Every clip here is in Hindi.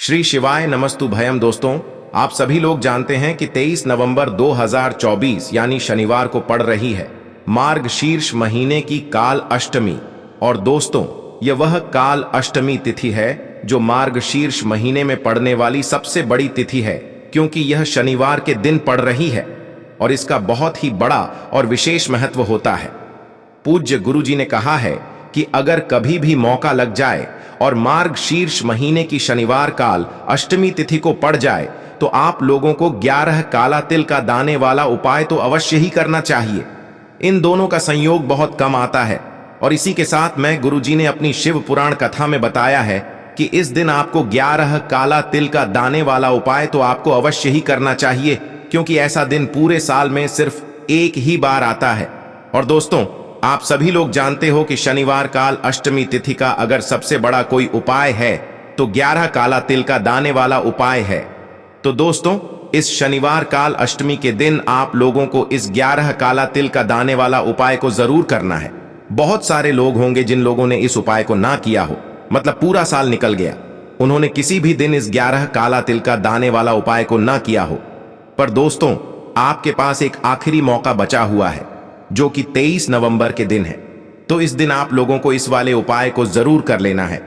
श्री शिवाय नमस्तुभयम। दोस्तों, आप सभी लोग जानते हैं कि 23 नवंबर 2024 यानी शनिवार को पड़ रही है मार्गशीर्ष महीने की काल अष्टमी। और दोस्तों, यह वह काल अष्टमी तिथि है जो मार्गशीर्ष महीने में पड़ने वाली सबसे बड़ी तिथि है, क्योंकि यह शनिवार के दिन पड़ रही है और इसका बहुत ही बड़ा और विशेष महत्व होता है। पूज्य गुरु जी ने कहा है कि अगर कभी भी मौका लग जाए और मार्गशीर्ष महीने की शनिवार काल अष्टमी तिथि को पड़ जाए तो आप लोगों को 11 काला तिल का दाने वाला उपाय तो अवश्य ही करना चाहिए। इन दोनों का संयोग बहुत कम आता है और इसी के साथ में गुरुजी ने अपनी शिव पुराण कथा में बताया है कि इस दिन आपको 11 काला तिल का दाने वाला उपाय तो आपको अवश्य ही करना चाहिए, क्योंकि ऐसा दिन पूरे साल में सिर्फ एक ही बार आता है। और दोस्तों, आप सभी लोग जानते हो कि शनिवार काल अष्टमी तिथि का अगर सबसे बड़ा कोई उपाय है तो 11 काला तिल का दाने वाला उपाय है। तो दोस्तों, इस शनिवार काल अष्टमी के दिन आप लोगों को इस 11 काला तिल का दाने वाला उपाय को जरूर करना है। बहुत सारे लोग होंगे जिन लोगों ने इस उपाय को ना किया हो, मतलब पूरा साल निकल गया, उन्होंने किसी भी दिन इस 11 काला तिल का दाने वाला उपाय को ना किया हो। पर दोस्तों, आपके पास एक आखिरी मौका बचा हुआ है जो कि 23 नवंबर के दिन है। तो इस दिन आप लोगों को इस वाले उपाय को जरूर कर लेना है।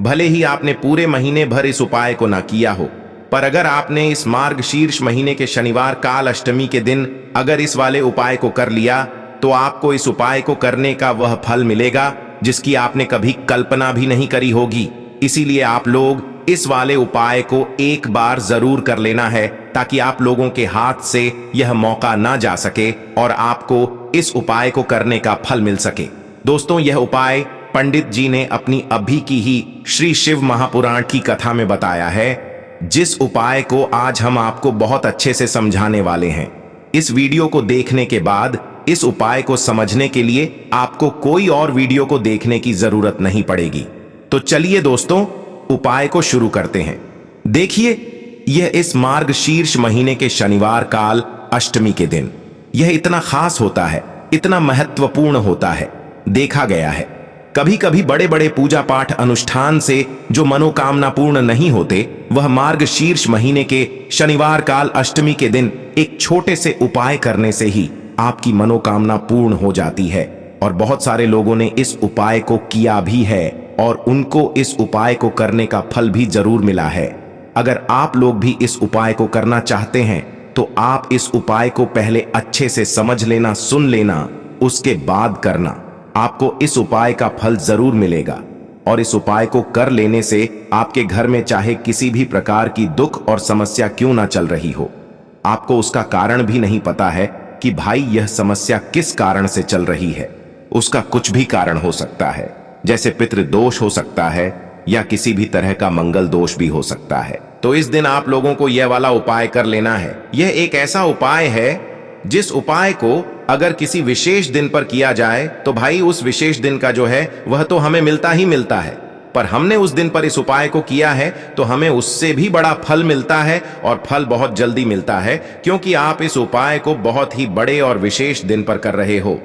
भले ही आपने पूरे महीने भर इस उपाय को ना किया हो, पर अगर आपने इस मार्गशीर्ष महीने के शनिवार काल अष्टमी के दिन अगर इस वाले उपाय को कर लिया तो आपको इस उपाय को करने का वह फल मिलेगा जिसकी आपने कभी कल्पना भी नहीं करी होगी। इसीलिए आप लोग इस वाले उपाय को एक बार जरूर कर लेना है ताकि आप लोगों के हाथ से यह मौका ना जा सके और आपको इस उपाय को करने का फल मिल सके। दोस्तों, यह उपाय पंडित जी ने अपनी अभी की ही श्री शिव महापुराण की कथा में बताया है, जिस उपाय को आज हम आपको बहुत अच्छे से समझाने वाले हैं। इस वीडियो को देखने के बाद इस उपाय को समझने के लिए आपको कोई और वीडियो को देखने की जरूरत नहीं पड़ेगी। तो चलिए दोस्तों, उपाय को शुरू करते हैं। देखिए, यह इस मार्गशीर्ष महीने के शनिवार काल अष्टमी के दिन यह इतना खास होता है, इतना महत्वपूर्ण होता है। देखा गया है कभी कभी बड़े बड़े पूजा पाठ अनुष्ठान से जो मनोकामना पूर्ण नहीं होते, वह मार्गशीर्ष महीने के शनिवार काल अष्टमी के दिन एक छोटे से उपाय करने से ही आपकी मनोकामना पूर्ण हो जाती है। और बहुत सारे लोगों ने इस उपाय को किया भी है और उनको इस उपाय को करने का फल भी जरूर मिला है। अगर आप लोग भी इस उपाय को करना चाहते हैं तो आप इस उपाय को पहले अच्छे से समझ लेना, सुन लेना, उसके बाद करना। आपको इस उपाय का फल जरूर मिलेगा और इस उपाय को कर लेने से आपके घर में चाहे किसी भी प्रकार की दुख और समस्या क्यों ना चल रही हो, आपको उसका कारण भी नहीं पता है कि भाई यह समस्या किस कारण से चल रही है। उसका कुछ भी कारण हो सकता है, जैसे पितृदोष हो सकता है या किसी भी तरह का मंगल दोष भी हो सकता है। तो इस दिन आप लोगों को यह वाला उपाय कर लेना है। यह एक ऐसा उपाय है जिस उपाय को अगर किसी विशेष दिन पर किया जाए तो भाई उस विशेष दिन का जो है वह तो हमें मिलता ही मिलता है, पर हमने उस दिन पर इस उपाय को किया है तो हमें उससे भी बड़ा फल मिलता है और फल बहुत जल्दी मिलता है, क्योंकि आप इस उपाय को बहुत ही बड़े और विशेष दिन पर कर रहे हो।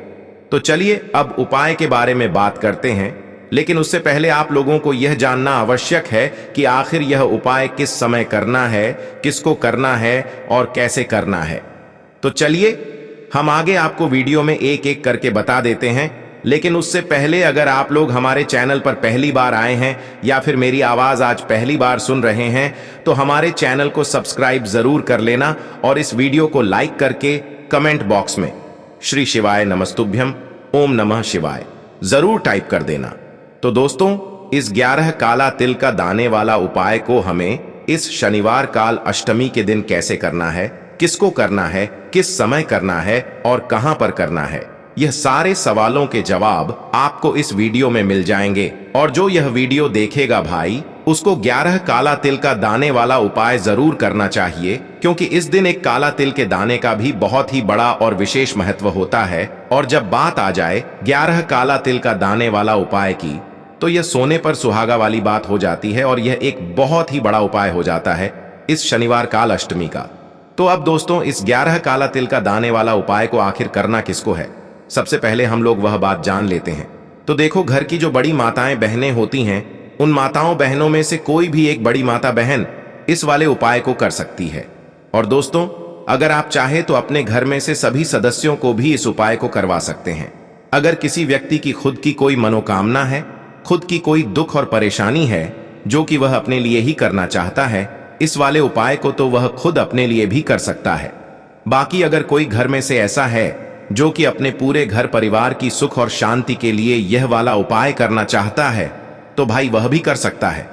तो चलिए अब उपाय के बारे में बात करते हैं, लेकिन उससे पहले आप लोगों को यह जानना आवश्यक है कि आखिर यह उपाय किस समय करना है, किसको करना है और कैसे करना है। तो चलिए हम आगे आपको वीडियो में एक एक करके बता देते हैं, लेकिन उससे पहले अगर आप लोग हमारे चैनल पर पहली बार आए हैं या फिर मेरी आवाज आज पहली बार सुन रहे हैं तो हमारे चैनल को सब्सक्राइब जरूर कर लेना और इस वीडियो को लाइक करके कमेंट बॉक्स में श्री शिवाय नमस्तुभ्यम, ओम नमः शिवाय जरूर टाइप कर देना। तो दोस्तों, इस 11 काला तिल का दाने वाला उपाय को हमें इस शनिवार काल अष्टमी के दिन कैसे करना है, किसको करना है, किस समय करना है और कहां पर करना है, यह सारे सवालों के जवाब आपको इस वीडियो में मिल जाएंगे। और जो यह वीडियो देखेगा भाई, उसको 11 काला तिल का दाने वाला उपाय जरूर करना चाहिए, क्योंकि इस दिन एक काला तिल के दाने का भी बहुत ही बड़ा और विशेष महत्व होता है। और जब बात आ जाए 11 काला तिल का दाने वाला उपाय की, तो यह सोने पर सुहागा वाली बात हो जाती है और यह एक बहुत ही बड़ा उपाय हो जाता है इस शनिवार काल अष्टमी का। तो अब दोस्तों, इस 11 काला तिल का दाने वाला उपाय को आखिर करना किसको है, सबसे पहले हम लोग वह बात जान लेते हैं। तो देखो, घर की जो बड़ी माताएं बहनें होती हैं उन माताओं बहनों में से कोई भी एक बड़ी माता बहन इस वाले उपाय को कर सकती है। और दोस्तों, अगर आप चाहे तो अपने घर में से सभी सदस्यों को भी इस उपाय को करवा सकते हैं। अगर किसी व्यक्ति की खुद की कोई मनोकामना है, खुद की कोई दुख और परेशानी है जो कि वह अपने लिए ही करना चाहता है, इस वाले उपाय को तो वह खुद अपने लिए भी कर सकता है। बाकी अगर कोई घर में से ऐसा है जो कि अपने पूरे घर परिवार की सुख और शांति के लिए यह वाला उपाय करना चाहता है, तो भाई वह भी कर सकता है।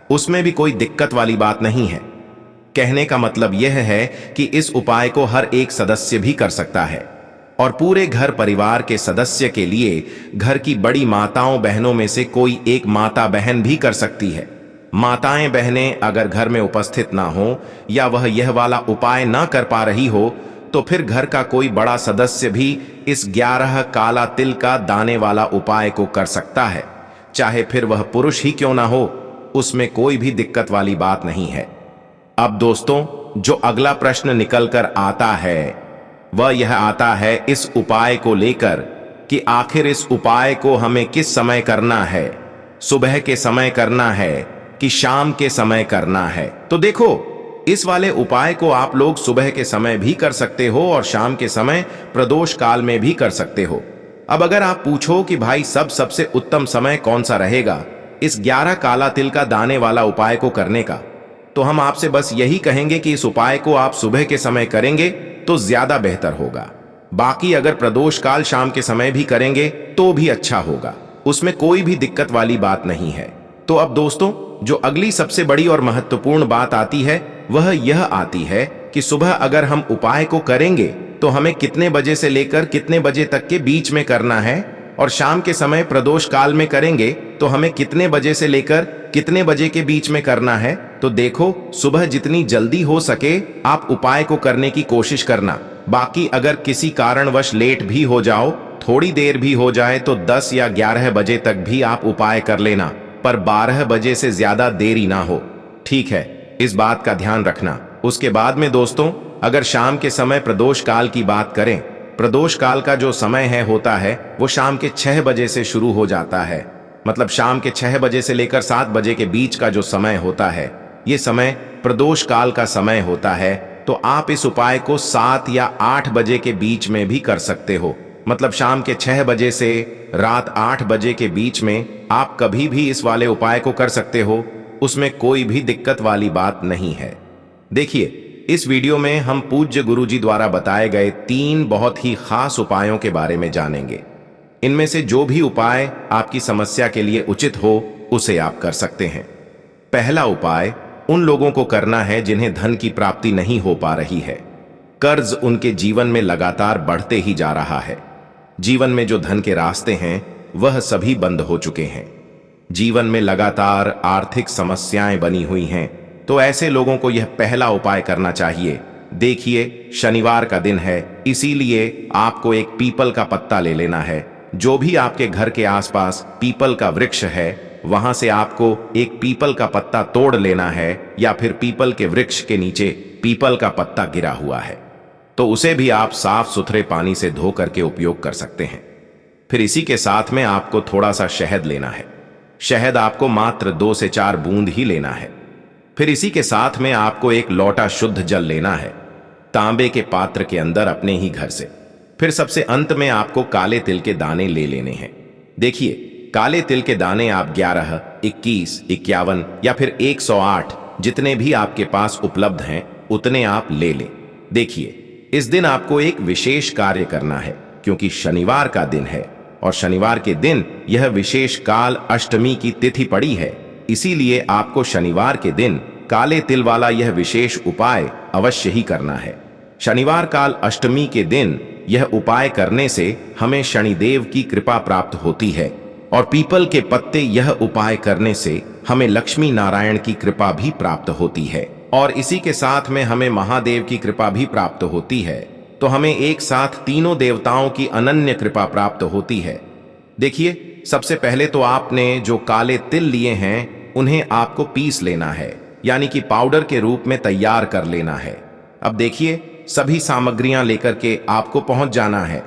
उसमें भी कोई दिक्कत वाली बात नहीं है। कहने का मतलब यह है कि इस उपाय को हर एक सदस्य भी कर सकता है और पूरे घर परिवार के सदस्य के लिए घर की बड़ी माताओं बहनों में से कोई एक माता बहन भी कर सकती है। माताएं बहनें अगर घर में उपस्थित ना हो या वह यह वाला उपाय ना कर पा रही हो, तो फिर घर का कोई बड़ा सदस्य भी इस 11 काला तिल का दाने वाला उपाय को कर सकता है। चाहे फिर वह पुरुष ही क्यों ना हो, उसमें कोई भी दिक्कत वाली बात नहीं है। अब दोस्तों, जो अगला प्रश्न निकल कर आता है वह यह आता है इस उपाय को लेकर कि आखिर इस उपाय को हमें किस समय करना है, सुबह के समय करना है कि शाम के समय करना है। तो देखो, इस वाले उपाय को आप लोग सुबह के समय भी कर सकते हो और शाम के समय प्रदोष काल में भी कर सकते हो। अब अगर आप पूछो कि भाई सबसे उत्तम समय कौन सा रहेगा इस 11 काला तिल का दाने वाला उपाय को करने का, तो हम आपसे बस यही कहेंगे कि इस उपाय को आप सुबह के समय करेंगे तो ज्यादा बेहतर होगा। बाकी अगर प्रदोष काल शाम के समय भी करेंगे तो भी अच्छा होगा, उसमें कोई भी दिक्कत वाली बात नहीं है। तो अब दोस्तों, जो अगली सबसे बड़ी और महत्वपूर्ण बात आती है वह यह आती है कि सुबह अगर हम उपाय को करेंगे तो हमें कितने बजे से लेकर कितने बजे तक के बीच में करना है, और शाम के समय प्रदोष काल में करेंगे तो हमें कितने बजे से लेकर कितने बजे के बीच में करना है। तो देखो, सुबह जितनी जल्दी हो सके आप उपाय को करने की कोशिश करना। बाकी अगर किसी कारणवश लेट भी हो जाओ, थोड़ी देर भी हो जाए, तो 10 या 11 बजे तक भी आप उपाय कर लेना, पर 12 बजे से ज्यादा देरी ना हो। ठीक है, इस बात का ध्यान रखना। उसके बाद में दोस्तों, अगर शाम के समय प्रदोष काल की बात करें, प्रदोष काल का जो समय होता है वो शाम के 6 बजे से शुरू हो जाता है। मतलब शाम के 6 बजे से लेकर 7 बजे के बीच का जो समय होता है, ये समय प्रदोष काल का समय होता है। तो आप इस उपाय को 7 या 8 बजे के बीच में भी कर सकते हो। मतलब शाम के 6 बजे से रात 8 बजे के बीच में आप कभी भी इस वाले उपाय को कर सकते हो, उसमें कोई भी दिक्कत वाली बात नहीं है। देखिए, इस वीडियो में हम पूज्य गुरुजी द्वारा बताए गए 3 बहुत ही खास उपायों के बारे में जानेंगे। इनमें से जो भी उपाय आपकी समस्या के लिए उचित हो उसे आप कर सकते हैं। पहला उपाय उन लोगों को करना है जिन्हें धन की प्राप्ति नहीं हो पा रही है। कर्ज उनके जीवन में लगातार बढ़ते ही जा रहा है। जीवन में जो धन के रास्ते हैं वह सभी बंद हो चुके हैं। जीवन में लगातार आर्थिक समस्याएं बनी हुई हैं, तो ऐसे लोगों को यह पहला उपाय करना चाहिए। देखिए, शनिवार का दिन है, इसीलिए आपको एक पीपल का पत्ता ले लेना है। जो भी आपके घर के आसपास पीपल का वृक्ष है, वहां से आपको एक पीपल का पत्ता तोड़ लेना है, या फिर पीपल के वृक्ष के नीचे पीपल का पत्ता गिरा हुआ है तो उसे भी आप साफ सुथरे पानी से धो करके उपयोग कर सकते हैं। फिर इसी के साथ में आपको थोड़ा सा शहद लेना है। शहद आपको मात्र 2 से 4 बूंद ही लेना है। फिर इसी के साथ में आपको एक लोटा शुद्ध जल लेना है, तांबे के पात्र के अंदर अपने ही घर से। फिर सबसे अंत में आपको काले तिल के दाने ले लेने हैं। देखिए, काले तिल के दाने आप 11, 21, 51 या फिर 108 जितने भी आपके पास उपलब्ध हैं उतने आप ले लें। देखिए, इस दिन आपको एक विशेष कार्य करना है, क्योंकि शनिवार का दिन है और शनिवार के दिन यह विशेष काल अष्टमी की तिथि पड़ी है। इसीलिए आपको शनिवार के दिन काले तिल वाला यह विशेष उपाय अवश्य ही करना है। शनिवार काल अष्टमी के दिन यह उपाय करने से हमें शनिदेव की कृपा प्राप्त होती है, और पीपल के पत्ते यह उपाय करने से हमें लक्ष्मी नारायण की कृपा भी प्राप्त होती है, और इसी के साथ में हमें महादेव की कृपा भी प्राप्त होती है। तो हमें एक साथ तीनों देवताओं की अनन्य कृपा प्राप्त होती है। देखिए, सबसे पहले तो आपने जो काले तिल लिए हैं उन्हें आपको पीस लेना है, यानी कि पाउडर के रूप में तैयार कर लेना है। अब देखिए, सभी सामग्रियां लेकर के आपको पहुंच जाना है।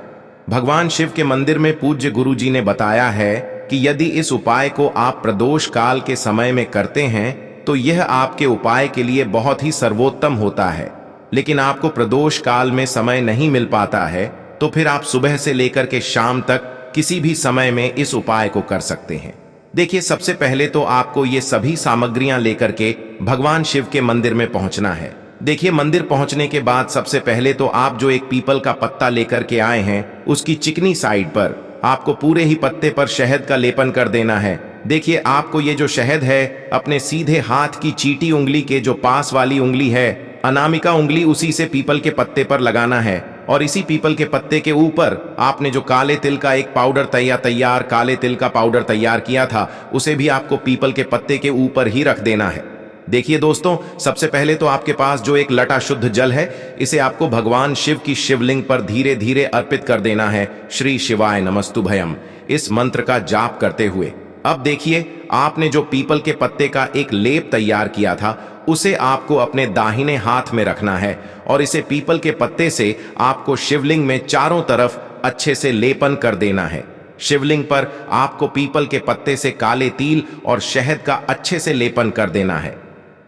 भगवान शिव के मंदिर में पूज्य गुरुजी ने बताया है कि यदि इस उपाय को आप प्रदोष काल के समय में करते हैं तो यह आपके उपाय के लिए बहुत ही सर्वोत्तम होता है। लेकिन आपको प्रदोष काल में समय नहीं मिल पाता है तो फिर आप सुबह से लेकर के शाम तक किसी भी समय में इस उपाय को कर सकते हैं। देखिए, सबसे पहले तो आपको ये सभी सामग्रियां लेकर के भगवान शिव के मंदिर में पहुंचना है। देखिए, मंदिर पहुंचने के बाद सबसे पहले तो आप जो एक पीपल का पत्ता लेकर के आए हैं उसकी चिकनी साइड पर आपको पूरे ही पत्ते पर शहद का लेपन कर देना है। देखिए, आपको ये जो शहद है अपने सीधे हाथ की चीटी उंगली के जो पास वाली उंगली है, अनामिका उंगली, उसी से पीपल के पत्ते पर लगाना है। और इसी पीपल के पत्ते के ऊपर आपने जो काले तिल का एक पाउडर काले तिल का पाउडर तैयार किया था उसे भी आपको पीपल के पत्ते के ऊपर ही रख देना है। देखिए दोस्तों, सबसे पहले तो आपके पास जो एक लटा शुद्ध जल है इसे आपको भगवान शिव की शिवलिंग पर धीरे धीरे अर्पित कर देना है। श्री शिवाय नमस्तुभयम इस मंत्र का जाप करते हुए। अब देखिए, आपने जो पीपल के पत्ते का एक लेप तैयार किया था उसे आपको अपने दाहिने हाथ में रखना है और इसे पीपल के पत्ते से आपको शिवलिंग में चारों तरफ अच्छे से लेपन कर देना है। शिवलिंग पर आपको पीपल के पत्ते से काले तिल और शहद का अच्छे से लेपन कर देना है।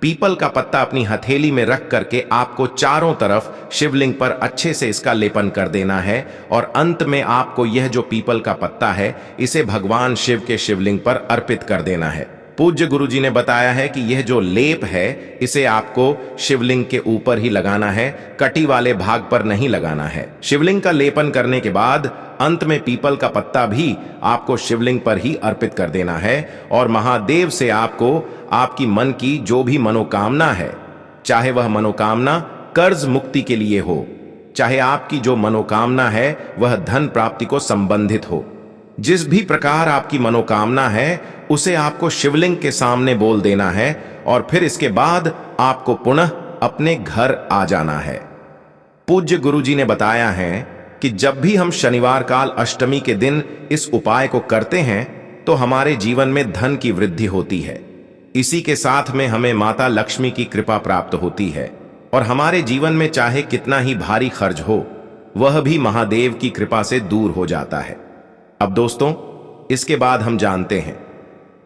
पीपल का पत्ता अपनी हथेली में रख करके आपको चारों तरफ शिवलिंग पर अच्छे से इसका लेपन कर देना है और अंत में आपको यह जो पीपल का पत्ता है इसे भगवान शिव के शिवलिंग पर अर्पित कर देना है। पूज्य गुरुजी ने बताया है कि यह जो लेप है इसे आपको शिवलिंग के ऊपर ही लगाना है, कटी वाले भाग पर नहीं लगाना है। शिवलिंग का लेपन करने के बाद अंत में पीपल का पत्ता भी आपको शिवलिंग पर ही अर्पित कर देना है और महादेव से आपको आपकी मन की जो भी मनोकामना है, चाहे वह मनोकामना कर्ज मुक्ति के लिए हो, चाहे आपकी जो मनोकामना है वह धन प्राप्ति को संबंधित हो, जिस भी प्रकार आपकी मनोकामना है उसे आपको शिवलिंग के सामने बोल देना है और फिर इसके बाद आपको पुनः अपने घर आ जाना है। पूज्य गुरुजी ने बताया है कि जब भी हम शनिवार काल अष्टमी के दिन इस उपाय को करते हैं तो हमारे जीवन में धन की वृद्धि होती है। इसी के साथ में हमें माता लक्ष्मी की कृपा प्राप्त होती है और हमारे जीवन में चाहे कितना ही भारी खर्च हो वह भी महादेव की कृपा से दूर हो जाता है। अब दोस्तों, इसके बाद हम जानते हैं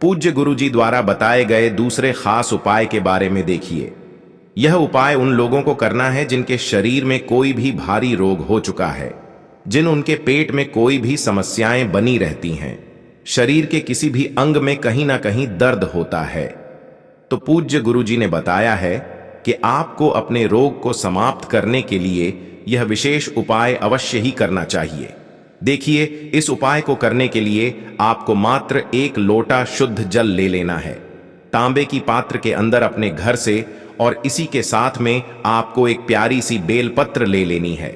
पूज्य गुरुजी द्वारा बताए गए दूसरे खास उपाय के बारे में। देखिए, यह उपाय उन लोगों को करना है जिनके शरीर में कोई भी भारी रोग हो चुका है, जिन उनके पेट में कोई भी समस्याएं बनी रहती हैं, शरीर के किसी भी अंग में कहीं ना कहीं दर्द होता है। तो पूज्य गुरुजी ने बताया है कि आपको अपने रोग को समाप्त करने के लिए यह विशेष उपाय अवश्य ही करना चाहिए। देखिए, इस उपाय को करने के लिए आपको मात्र एक लोटा शुद्ध जल ले लेना है, तांबे की पात्र के अंदर अपने घर से, और इसी के साथ में आपको एक प्यारी सी बेलपत्र ले लेनी है।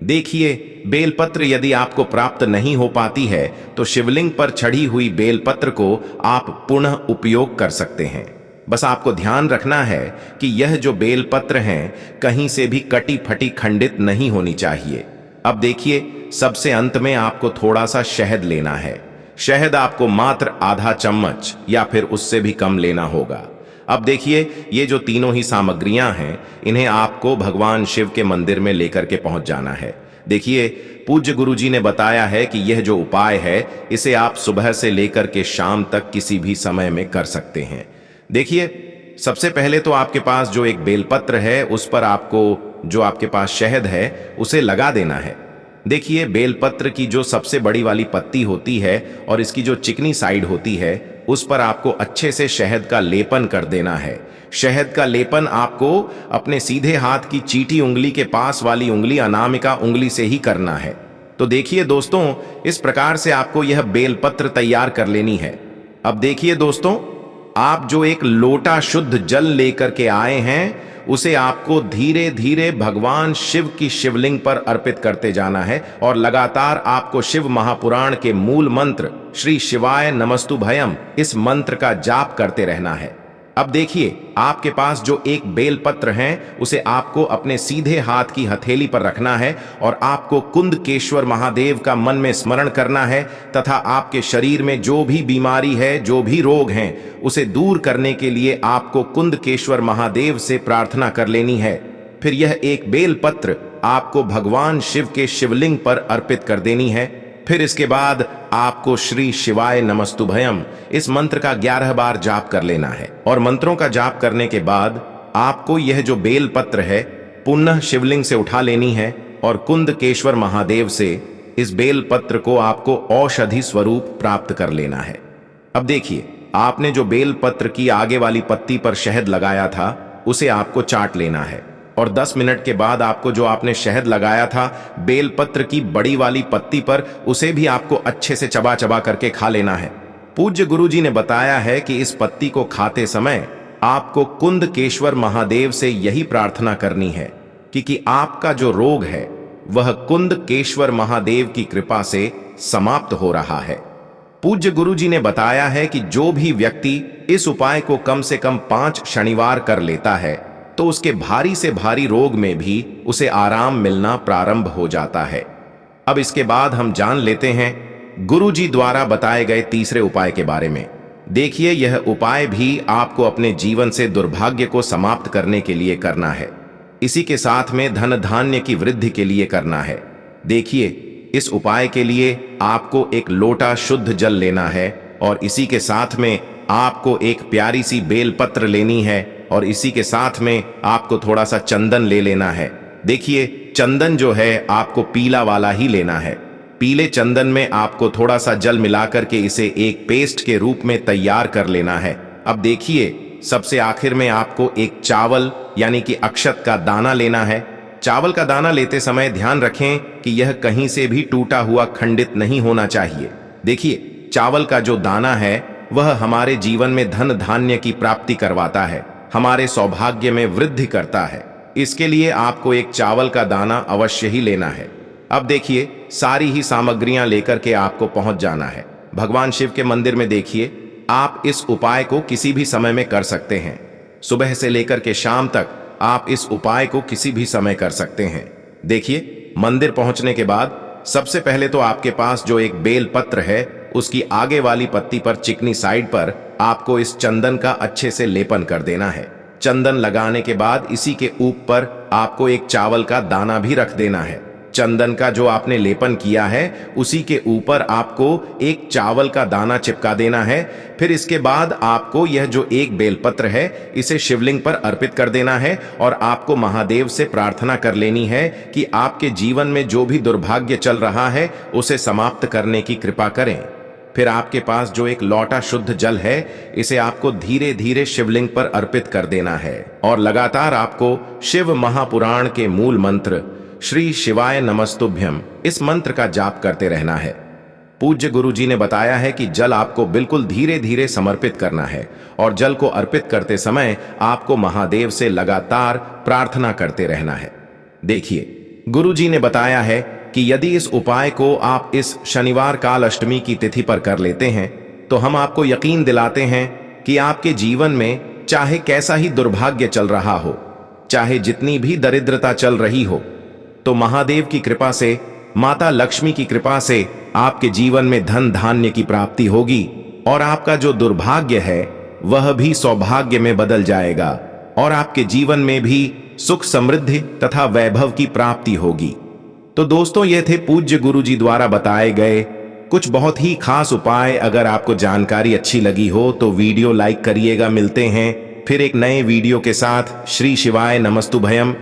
देखिए, बेलपत्र यदि आपको प्राप्त नहीं हो पाती है तो शिवलिंग पर चढ़ी हुई बेलपत्र को आप पुनः उपयोग कर सकते हैं। बस आपको ध्यान रखना है कि यह जो बेलपत्र हैं कहीं से भी कटी फटी खंडित नहीं होनी चाहिए। अब देखिए, सबसे अंत में आपको थोड़ा सा शहद लेना है। शहद आपको मात्र आधा चम्मच या फिर उससे भी कम लेना होगा। अब देखिए, ये जो तीनों ही सामग्रियां हैं इन्हें आपको भगवान शिव के मंदिर में लेकर के पहुंच जाना है। देखिए, पूज्य गुरुजी ने बताया है कि यह जो उपाय है इसे आप सुबह से लेकर के शाम तक किसी भी समय में कर सकते हैं। देखिए, सबसे पहले तो आपके पास जो एक बेलपत्र है उस पर आपको जो आपके पास शहद है उसे लगा देना है। देखिए, बेलपत्र की जो सबसे बड़ी वाली पत्ती होती है और इसकी जो चिकनी साइड होती है उस पर आपको अच्छे से शहद का लेपन कर देना है। शहद का लेपन आपको अपने सीधे हाथ की चीटी उंगली के पास वाली उंगली अनामिका उंगली से ही करना है। तो देखिए दोस्तों, इस प्रकार से आपको यह बेलपत्र तैयार कर लेनी है। अब देखिए दोस्तों, आप जो एक लोटा शुद्ध जल लेकर के आए हैं उसे आपको धीरे धीरे भगवान शिव की शिवलिंग पर अर्पित करते जाना है और लगातार आपको शिव महापुराण के मूल मंत्र श्री शिवाय नमस्तुभयम इस मंत्र का जाप करते रहना है। अब देखिए, आपके पास जो एक बेलपत्र है उसे आपको अपने सीधे हाथ की हथेली पर रखना है और आपको कुंदकेश्वर महादेव का मन में स्मरण करना है तथा आपके शरीर में जो भी बीमारी है, जो भी रोग हैं, उसे दूर करने के लिए आपको कुंदकेश्वर महादेव से प्रार्थना कर लेनी है। फिर यह एक बेलपत्र आपको भगवान शिव के शिवलिंग पर अर्पित कर देनी है। फिर इसके बाद आपको श्री शिवाय नमस्तुभयम इस मंत्र का 11 बार जाप कर लेना है। और मंत्रों का जाप करने के बाद आपको यह जो बेल पत्र है पुनः शिवलिंग से उठा लेनी है और कुंदकेश्वर महादेव से इस बेल पत्र को आपको औषधि स्वरूप प्राप्त कर लेना है। अब देखिए, आपने जो बेल पत्र की आगे वाली पत्ती पर शहद लगाया था उसे आपको चाट लेना है और 10 मिनट के बाद आपको जो आपने शहद लगाया था बेल पत्र की बड़ी वाली पत्ती पर उसे भी आपको अच्छे से चबा चबा करके खा लेना है। पूज्य गुरुजी ने बताया है कि इस पत्ती को खाते समय आपको कुंदकेश्वर महादेव से यही प्रार्थना करनी है कि आपका जो रोग है वह कुंदकेश्वर महादेव की कृपा से समाप्त हो रहा है। पूज्य गुरुजी ने बताया है कि जो भी व्यक्ति इस उपाय को कम से कम 5 शनिवार कर लेता है तो उसके भारी से भारी रोग में भी उसे आराम मिलना प्रारंभ हो जाता है। अब इसके बाद हम जान लेते हैं गुरुजी द्वारा बताए गए तीसरे उपाय के बारे में। देखिए, यह उपाय भी आपको अपने जीवन से दुर्भाग्य को समाप्त करने के लिए करना है। इसी के साथ में धन धान्य की वृद्धि के लिए करना है। देखिए, इस उपाय के लिए आपको एक लोटा शुद्ध जल लेना है और इसी के साथ में आपको एक प्यारी सी बेल पत्र लेनी है और इसी के साथ में आपको थोड़ा सा चंदन ले लेना है। देखिए, चंदन जो है आपको पीला वाला ही लेना है। पीले चंदन में आपको थोड़ा सा जल मिलाकर के इसे एक पेस्ट के रूप में तैयार कर लेना है। अब देखिए, सबसे आखिर में आपको एक चावल यानी कि अक्षत का दाना लेना है। चावल का दाना लेते समय ध्यान रखें कि यह कहीं से भी टूटा हुआ खंडित नहीं होना चाहिए। देखिए, चावल का जो दाना है वह हमारे जीवन में धन धान्य की प्राप्ति करवाता है, हमारे सौभाग्य में वृद्धि करता है। इसके लिए आपको एक चावल का दाना अवश्य ही लेना है। अब देखिए, सारी ही सामग्रियां लेकर के आपको पहुंच जाना है भगवान शिव के मंदिर में। देखिए, आप इस उपाय को किसी भी समय में कर सकते हैं। सुबह से लेकर के शाम तक आप इस उपाय को किसी भी समय कर सकते हैं। देखिए, मंदिर पहुंचने के बाद सबसे पहले तो आपके पास जो एक बेल पत्र है उसकी आगे वाली पत्ती पर चिकनी साइड पर आपको इस चंदन का अच्छे से लेपन कर देना है। चंदन लगाने के बाद इसी के ऊपर आपको एक चावल का दाना भी रख देना है। चंदन का जो आपने लेपन किया है उसी के ऊपर आपको एक चावल का दाना चिपका देना है। फिर इसके बाद आपको यह जो एक बेलपत्र है इसे शिवलिंग पर अर्पित कर देना है और आपको महादेव से प्रार्थना कर लेनी है कि आपके जीवन में जो भी दुर्भाग्य चल रहा है उसे समाप्त करने की कृपा करें। फिर आपके पास जो एक लौटा शुद्ध जल है इसे आपको धीरे धीरे शिवलिंग पर अर्पित कर देना है और लगातार आपको शिव महापुराण के मूल मंत्र श्री शिवाय नमस्तुभ्यम इस मंत्र का जाप करते रहना है। पूज्य गुरुजी ने बताया है कि जल आपको बिल्कुल धीरे धीरे समर्पित करना है और जल को अर्पित करते समय आपको महादेव से लगातार प्रार्थना करते रहना है। देखिए, गुरुजी ने बताया है कि यदि इस उपाय को आप इस शनिवार काल अष्टमी की तिथि पर कर लेते हैं तो हम आपको यकीन दिलाते हैं कि आपके जीवन में चाहे कैसा ही दुर्भाग्य चल रहा हो, चाहे जितनी भी दरिद्रता चल रही हो, तो महादेव की कृपा से, माता लक्ष्मी की कृपा से आपके जीवन में धन धान्य की प्राप्ति होगी और आपका जो दुर्भाग्य है वह भी सौभाग्य में बदल जाएगा और आपके जीवन में भी सुख समृद्धि तथा वैभव की प्राप्ति होगी। तो दोस्तों, ये थे पूज्य गुरुजी द्वारा बताए गए कुछ बहुत ही खास उपाय। अगर आपको जानकारी अच्छी लगी हो तो वीडियो लाइक करिएगा। मिलते हैं फिर एक नए वीडियो के साथ। श्री शिवाय नमस्तुभयम।